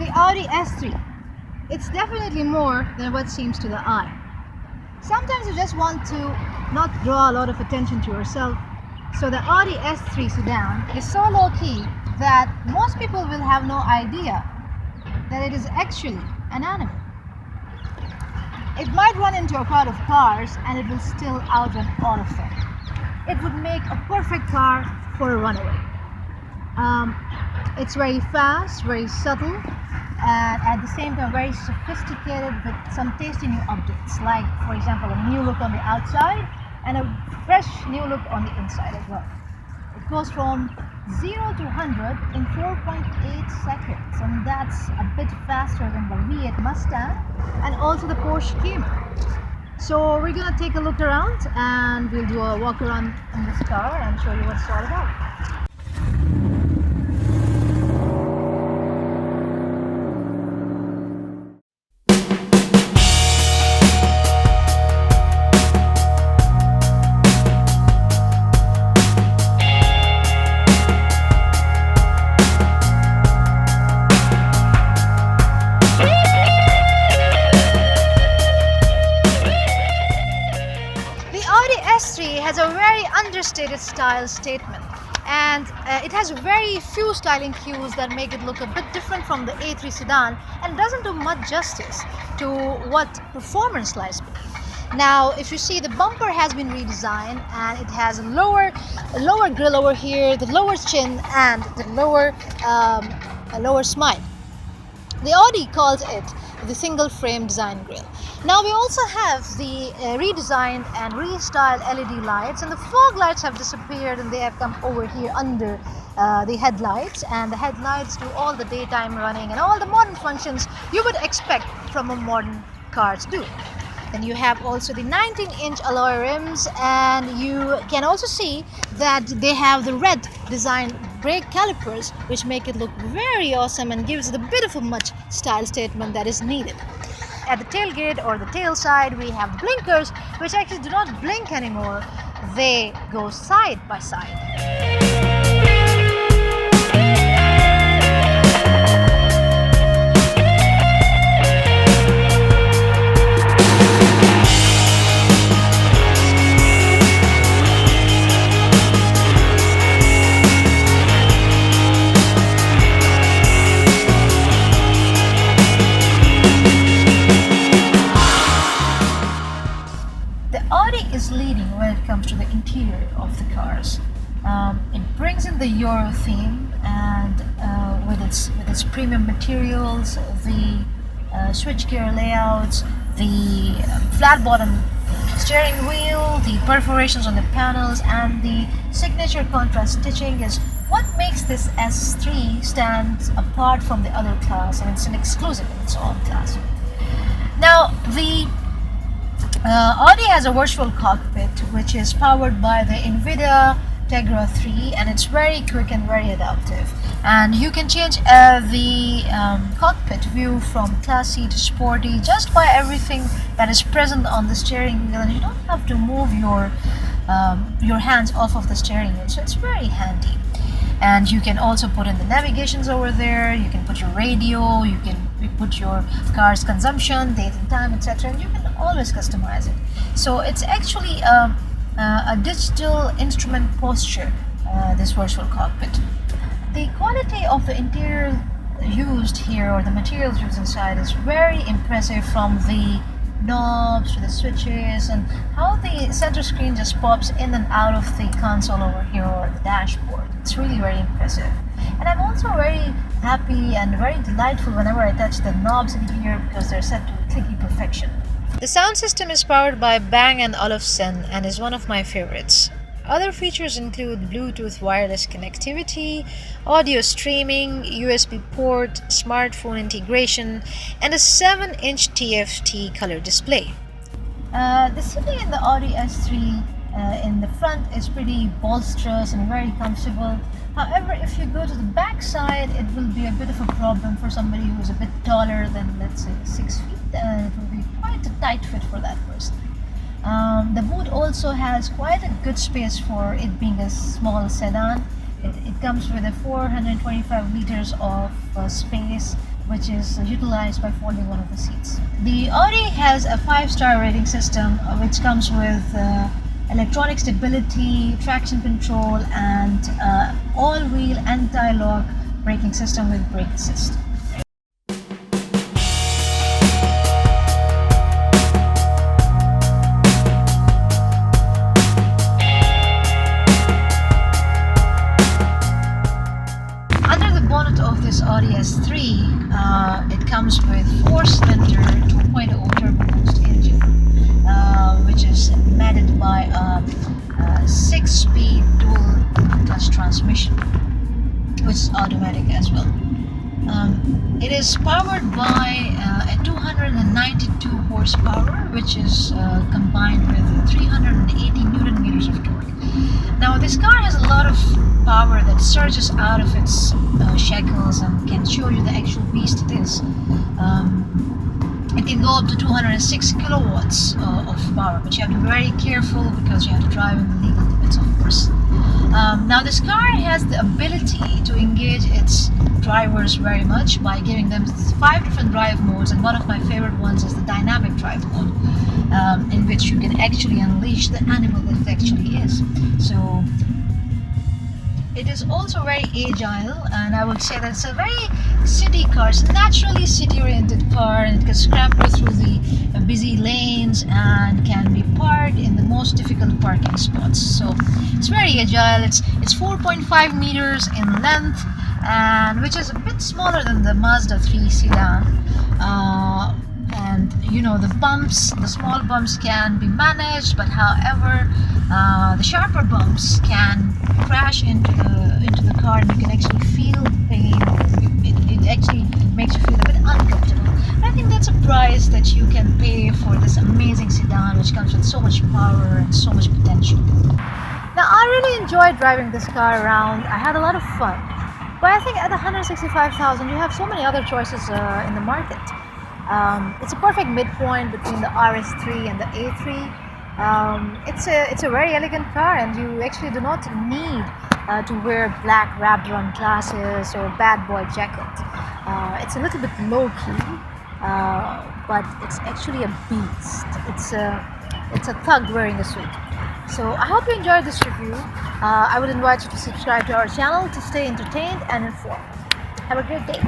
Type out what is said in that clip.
The Audi S3. It's definitely more than what seems to the eye. Sometimes you just want to not draw a lot of attention to yourself, so the Audi S3 sedan is so low-key that most people will have no idea that it is actually an animal. It might run into a crowd of cars and it will still outrun all of them. It would make a perfect car for a runaway. It's very fast, very subtle, and at the same time very sophisticated with some tasty new objects, like for example a new look on the outside and a fresh new look on the inside as well. It goes from 0 to 100 in 4.8 seconds, and that's a bit faster than the V8 Mustang and also the Porsche Cayman. So we're gonna take a look around and we'll do a walk around in this car and show you what it's all about. S3 has a very understated style statement, and it has very few styling cues that make it look a bit different from the A3 sedan and doesn't do much justice to what performance lies be. Now, if you see, the bumper has been redesigned and it has a lower grille over here, the lower chin and the lower smile. The Audi calls it the single frame design grille. Now we also have the redesigned and restyled LED lights, and the fog lights have disappeared and they have come over here under the headlights, and the headlights do all the daytime running and all the modern functions you would expect from a modern car to do. Then you have also the 19-inch alloy rims, and you can also see that they have the red design brake calipers, which make it look very awesome and gives it a bit of a much style statement that is needed. At the tailgate or the tail side, we have the blinkers, which actually do not blink anymore. They go side by side. Audi is leading when it comes to the interior of the cars. It brings in the Euro theme, and with its premium materials, the switchgear layouts, the flat bottom steering wheel, the perforations on the panels, and the signature contrast stitching is what makes this S3 stand apart from the other class, and it's an exclusive in its own class. Now, the Audi has a virtual cockpit which is powered by the NVIDIA Tegra 3, and it's very quick and very adaptive. And you can change the cockpit view from classy to sporty just by everything that is present on the steering wheel, and you don't have to move your hands off of the steering wheel, so it's very handy. And you can also put in the navigations over there, you can put your radio, you can put your car's consumption, date and time, etc., and you can always customize it. So it's actually a digital instrument posture, this virtual cockpit. The quality of the interior used here, or the materials used inside, is very impressive, from the knobs to the switches, and how the center screen just pops in and out of the console over here, or the dashboard. It's really very impressive. And I'm also very happy and very delightful whenever I touch the knobs in here, because they're set to clicky perfection. The sound system is powered by Bang & Olufsen and is one of my favorites. Other features include Bluetooth wireless connectivity, audio streaming, USB port, smartphone integration, and a 7-inch TFT color display. The seating in the Audi S3 in the front is pretty bolsterous and very comfortable. However, if you go to the back side, it will be a bit of a problem for somebody who's a bit taller than, let's say, 6 feet. It will be quite a tight fit for that person. The boot also has quite a good space for it being a small sedan. It comes with a 425 liters of space which is utilized by folding one of the seats. The Audi has a 5-star rating system, which comes with electronic stability, traction control, and all-wheel anti-lock braking system with brake assist. Under the bonnet of this Audi S3, it comes with 4-cylinder 2.0 turbo boost engine, which is matted by a 6-speed dual clutch transmission, which is automatic as well. It is powered by a 292 horsepower, which is combined with 380 Newton meters of torque. Now, this car has a lot of power that surges out of its shackles and can show you the actual beast it is. It can go up to 206 kilowatts of power, but you have to be very careful because you have to drive in the legal limits, of course. Now, this car has the ability to engage its drivers very much by giving them 5 different drive modes, and one of my favorite ones is the dynamic drive mode, in which you can actually unleash the animal that it actually is. So it is also very agile, and I would say that it's a very city car. It's a naturally city-oriented car, and it can scramble through the busy lanes and can be parked in the most difficult parking spots. So it's very agile. It's 4.5 meters in length, and which is a bit smaller than the Mazda 3 sedan. And you know, the bumps, the small bumps can be managed, but however, the sharper bumps can crash into the car, and you can actually feel the pain. It actually makes you feel a bit uncomfortable. And I think that's a price that you can pay for this amazing sedan, which comes with so much power and so much potential. Now, I really enjoyed driving this car around. I had a lot of fun. But I think at 165,000, you have so many other choices in the market. It's a perfect midpoint between the RS3 and the A3. It's a very elegant car, and you actually do not need to wear black wrapped-around glasses or bad boy jacket. It's a little bit low-key, but it's actually a beast. It's a thug wearing a suit. So I hope you enjoyed this review. I would invite you to subscribe to our channel to stay entertained and informed. Have a great day.